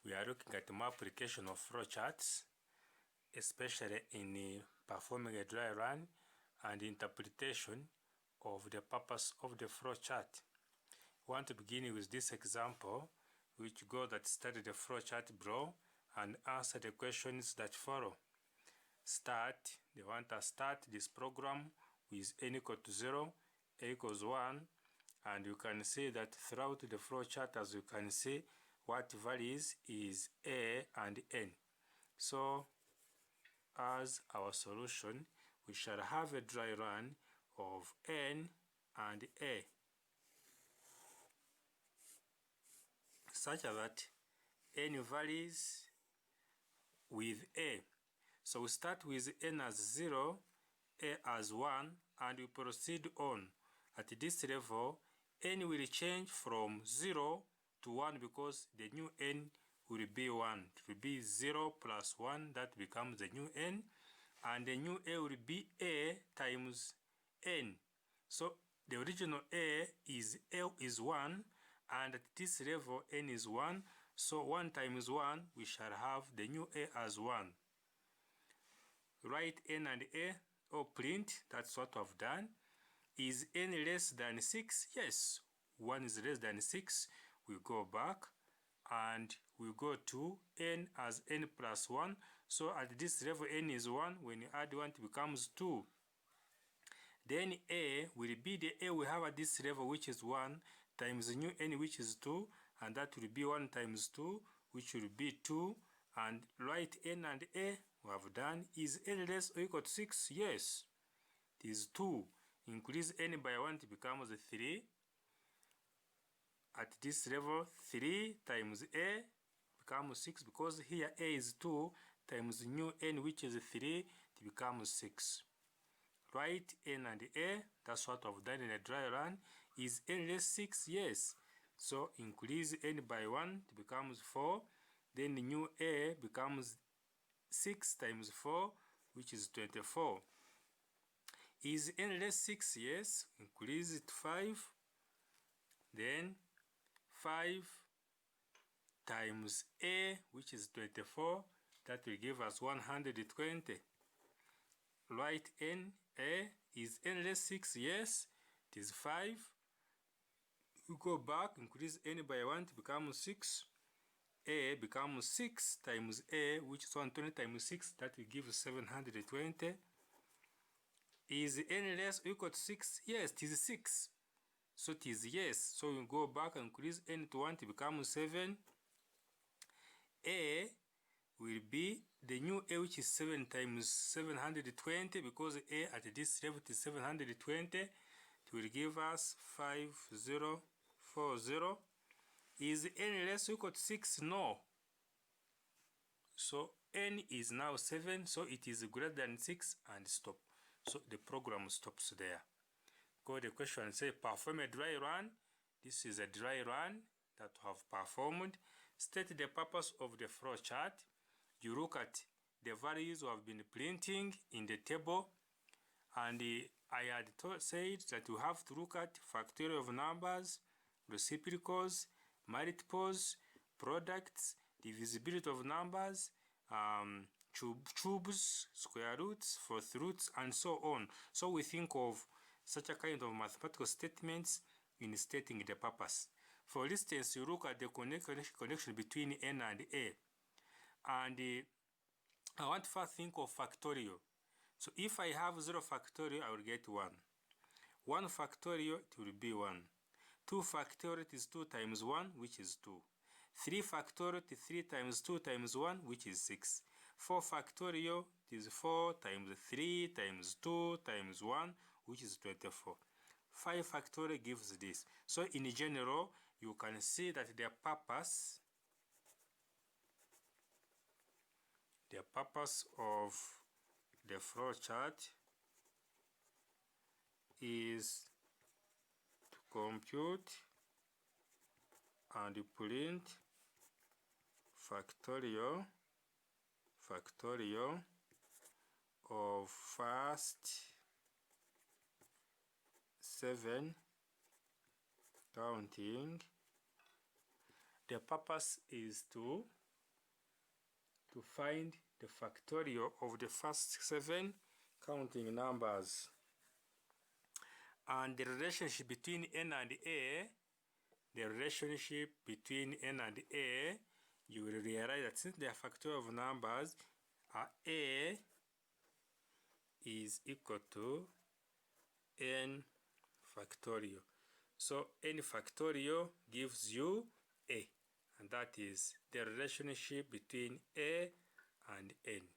we are looking at more application of flowcharts, especially in performing a dry run and interpretation of the purpose of the flowchart. We want to begin with this example, which goes that study the flowchart below and answer the questions that follow. They want to start this program with n equal to 0, a equals 1, and you can see that throughout the flowchart, as you can see, what varies is a and n. So as our solution, we shall have a dry run of n and a, such that n varies with a. So we start with n as 0, a as 1, and we proceed on. At this level, n will change from 0 to 1 because the new n will be 1. It will be 0 plus 1, that becomes the new n, and the new a will be a times n. So the original a is 1, and at this level n is 1, so 1 times 1, we shall have the new a as 1. Write n and a, or print, that's what I've done. Is n less than 6? Yes, 1 is less than 6. We go back and we go to n as n plus 1. So at this level n is 1. When you add 1, it becomes 2. Then a will be the a we have at this level, which is 1, times the new n, which is 2, and that will be 1 times 2, which will be 2. And write n and a, we have done. Is n less or equal to 6? Yes, it is 2. Increase n by 1, it becomes 3. At this level, 3 times a becomes 6, because here a is 2 times new n, which is 3, it becomes 6. Write n and a, that's what I've done in a dry run. Is n less 6? Yes. So increase n by 1, it becomes 4. Then the new a becomes 6 times 4, which is 24. Is n less 6? Yes. Increase it 5. Then 5 times a, which is 24, that will give us 120. Write n, a. Is n less 6? Yes, it is 5. We go back, increase n by 1, it becomes 6. A becomes 6 times a, which is 120 times 6, that will give 720. Is n less or equal to 6? Yes, it is 6. So it is yes. So we go back and increase n to 1, it becomes 7. A will be the new a, which is 7 times 720, because a at this level is 720. It will give us 5040. Is n less or equal to 6? No. So n is now 7, so it is greater than 6, and stop. So the program stops there. Go the question, say perform a dry run. This is a dry run that we have performed. State the purpose of the flowchart. You look at the values we have been printing in the table, and I had said that you have to look at factorial of numbers, reciprocals, multiples, products, divisibility of numbers, cubes, square roots, fourth roots, and so on. So we think of such a kind of mathematical statements in stating the purpose. For instance, you look at the connection between n and a. And I want to first think of factorial. So if I have 0 factorial, I will get 1. 1 factorial, it will be 1. 2 factorial, it is 2 times 1, which is 2. 3 factorial, it is 3 times 2 times 1, which is 6. 4 factorial, it is 4 times 3 times 2 times 1, which is 24. 5 factorial gives this. So in general, you can see that the purpose of the flowchart is to compute and print factorial of first 7 counting. The purpose is to to find the factorial of the first 7 counting numbers. And the relationship between n and a, you will realize that since they are factorial of numbers, a is equal to n factorial. So n factorial gives you a, and that is the relationship between a and n.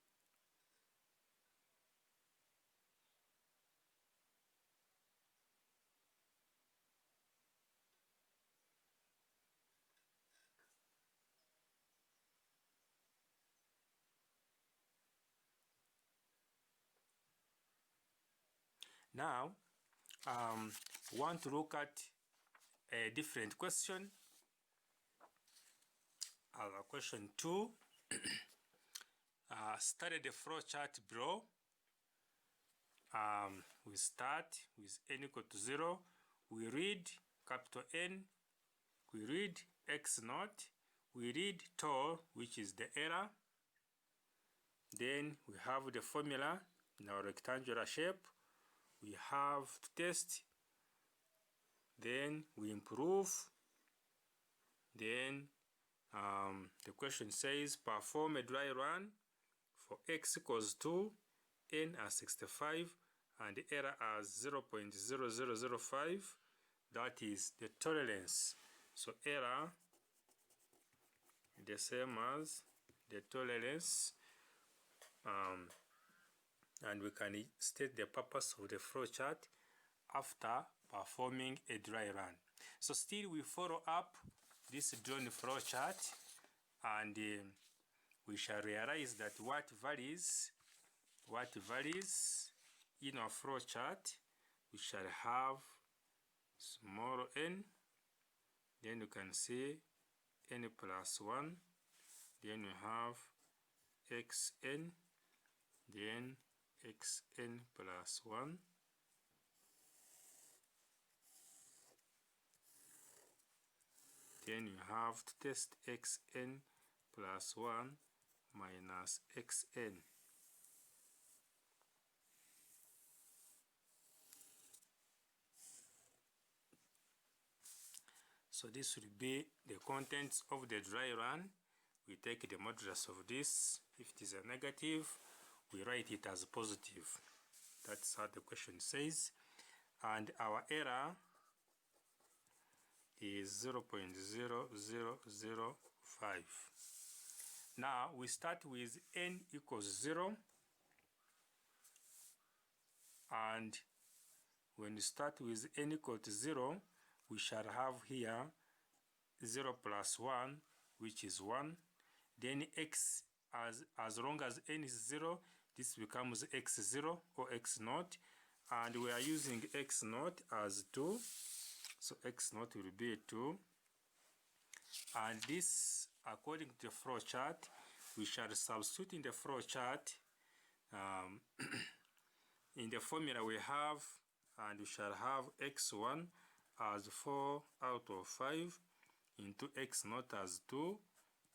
Now, want to look at a different question. Our question 2. Study the flow chart below. We start with n equal to 0. We read capital N. We read x naught. We read tau, which is the error. Then we have the formula in our rectangular shape. We have to test. Then we improve. Then the question says perform a dry run for x equals 2, n as 65, and the error as 0.0005. That is the tolerance. So error the same as the tolerance, and we can state the purpose of the flow chart after performing a dry run. So still we follow up this drawn flow chart, and we shall realize that what varies in our flow chart, we shall have small n, then you can see n plus 1, then we have xn, then xn plus 1, then you have to test xn plus 1 minus xn. So this will be the contents of the dry run. We take the modulus of this. If it is a negative, we write it as positive. That's how the question says. And our error is 0.0005. Now we start with n equals 0. And when you start with n equal to 0, we shall have here 0 plus 1, which is 1. Then x, as long as n is 0, this becomes x0 or x0. And we are using x0 as 2. So x0 will be 2. And this, according to the flow chart, we shall substitute in the flow chart in the formula we have, and we shall have x1 as 4 out of 5 into x0 as 2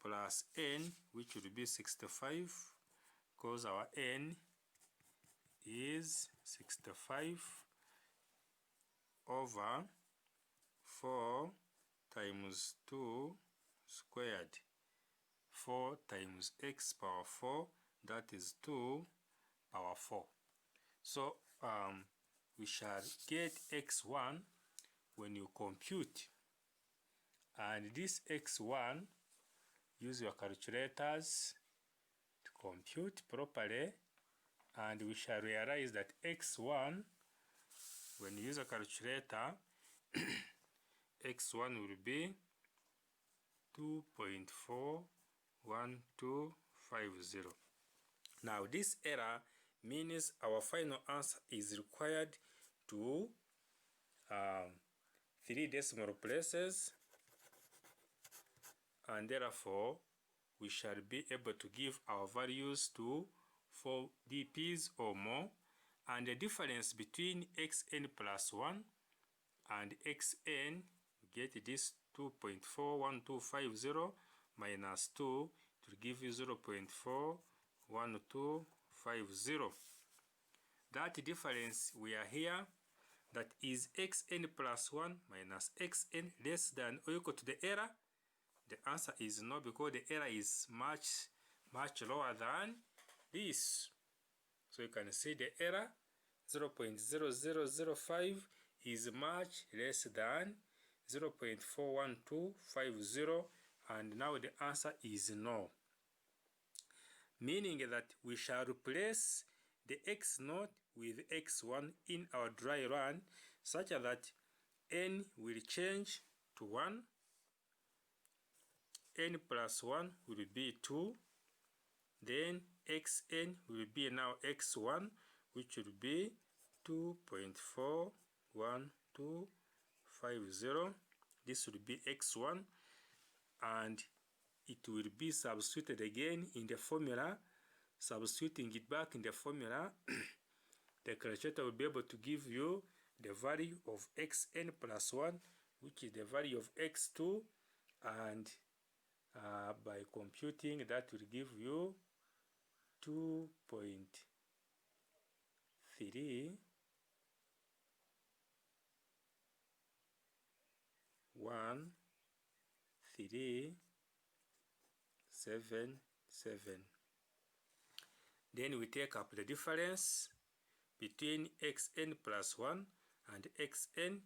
plus n, which will be 65, because our n is 65 over 4 times 2 squared. 4 times x power 4, that is 2 power 4. So we shall get x1 when you compute. And this x1, use your calculators to compute properly. And we shall realize that x1, when you use a calculator, x1 will be 2.41250. Now this error means our final answer is required to 3 decimal places, and therefore we shall be able to give our values to 4 dp's or more, and the difference between xn plus 1 and xn, we get this 2.41250 minus 2, it it will give you 0.41250. That difference we are here, that is xn plus 1 minus xn less than or equal to the error. The answer is no, because the error is much lower than this. So you can see the error 0.0005 is much less than 0.41250, and now the answer is no. Meaning that we shall replace the x0 with x1 in our dry run, such that n will change to 1, n plus 1 will be 2, then xn will be now x1, which will be 2.41250. This will be x1, and it will be substituted again in the formula. Substituting it back in the formula, the calculator will be able to give you the value of xn plus 1, which is the value of x2, and by computing, that will give you 2.31377. Then we take up the difference between xn plus 1 and xn,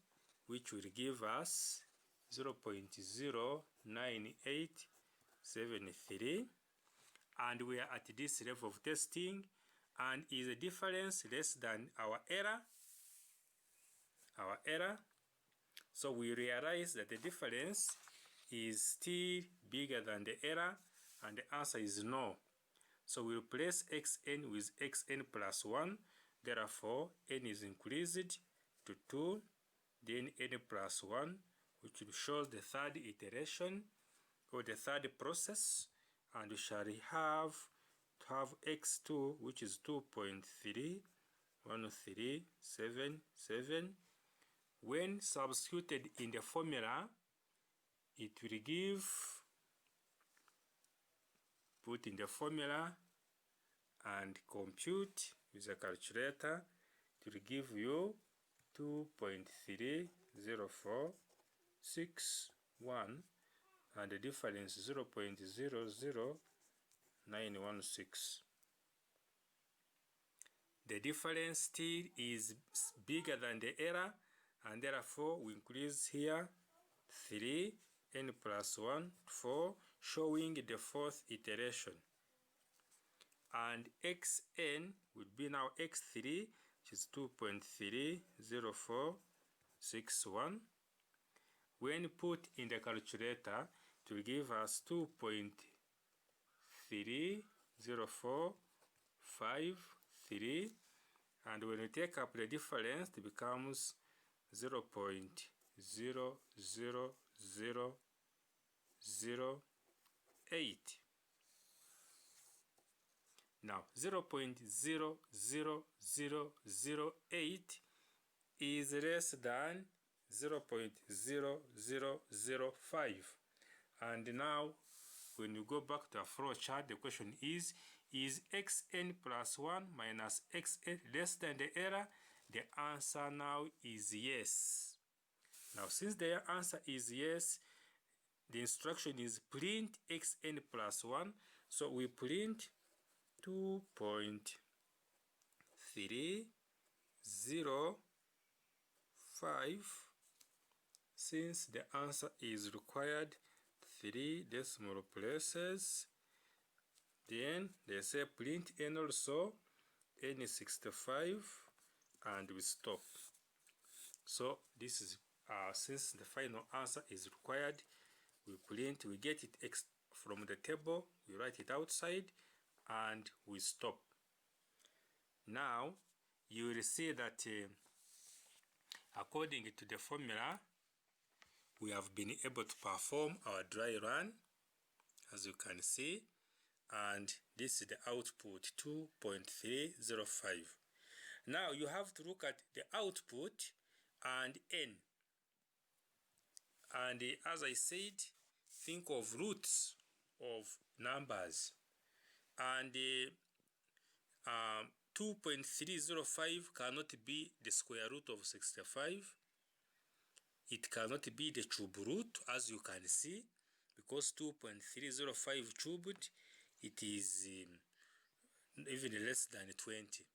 which will give us 0.09873, and we are at this level of testing, and is a difference less than our error. So we realize that the difference is still bigger than the error, and the answer is no. So we replace xn with xn plus 1, therefore n is increased to 2, then n plus 1, which will show the third iteration or the third process, and we shall have x2, which is 2.31377. When substituted in the formula, it will give, put in the formula and compute with a calculator, it will give you 2.30461, and the difference is 0.00916. The difference still is bigger than the error, and therefore we increase here 3, n plus 1, 4, showing the fourth iteration. And xn would be now x3, which is 2.30461. When put in the calculator, it will give us 2.30453, and when we take up the difference, it becomes 0.00008. Now 0.00008 is less than 0.0005, and now when you go back to a flow chart, the question is xn plus 1 minus xn less than the error? The answer now is yes. Now since the answer is yes, the instruction is print xn plus 1, so we print 2.305. Since the answer is required 3 decimal places, then they say print n also, n is 65, and we stop. So this is since the final answer is required, we print, we get it from the table, we write it outside, and we stop. Now you will see that according to the formula, we have been able to perform our dry run, as you can see, and this is the output 2.305. Now you have to look at the output and n, and as I said, think of roots of numbers, and 2.305 cannot be the square root of 65. It cannot be the cube root, as you can see, because 2.305 cubed, it is even less than 20.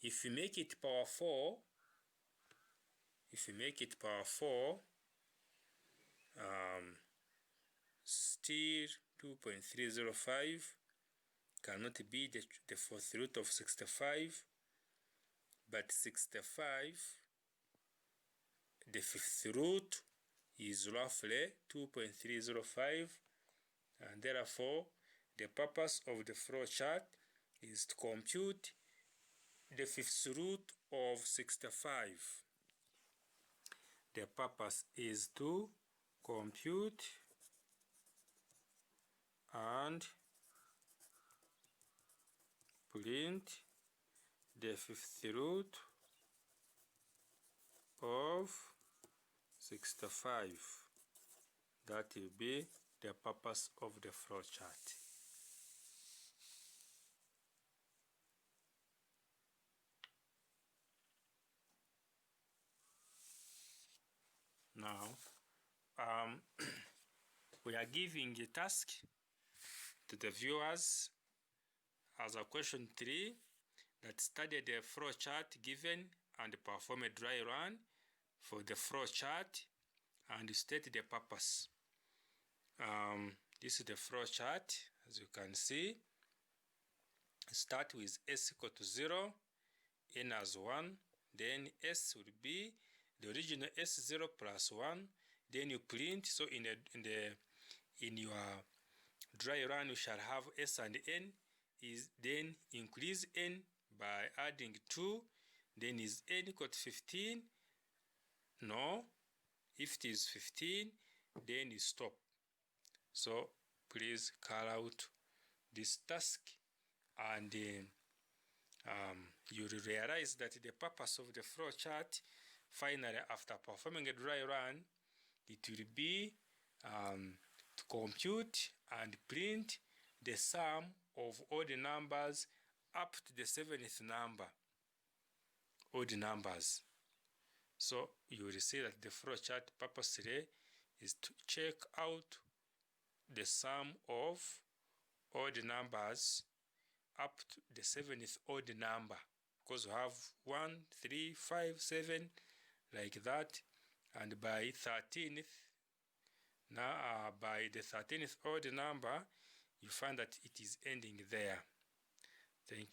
If you make it power 4, still 2.305 cannot be the fourth root of 65, but 65, the fifth root is roughly 2.305, and therefore the purpose of the flow chart is to compute the fifth root of 65. The purpose is to compute and print the fifth root of 65. That will be the purpose of the flow chart. Now, we are giving a task to the viewers as a question 3 that study the flow chart given and perform a dry run for the flow chart and state the purpose. This is the flow chart, as you can see. Start with s equal to 0, n as 1, then s will be the original s0 plus 1, then you print. So in your dry run you shall have s and n, then increase n by adding 2, then is n equal to 15? No. If it is 15, then you stop. So please carry out this task, and you will realize that the purpose of the flow chart, finally, after performing a dry run, it will be to compute and print the sum of all the numbers up to the 7th number, odd numbers. So you will see that the flow chart purposely is to check out the sum of all the numbers up to the 7th odd number, because we have 1, 3, 5, 7, like that, and by 13th, now by the 13th odd number, you find that it is ending there. Thank you.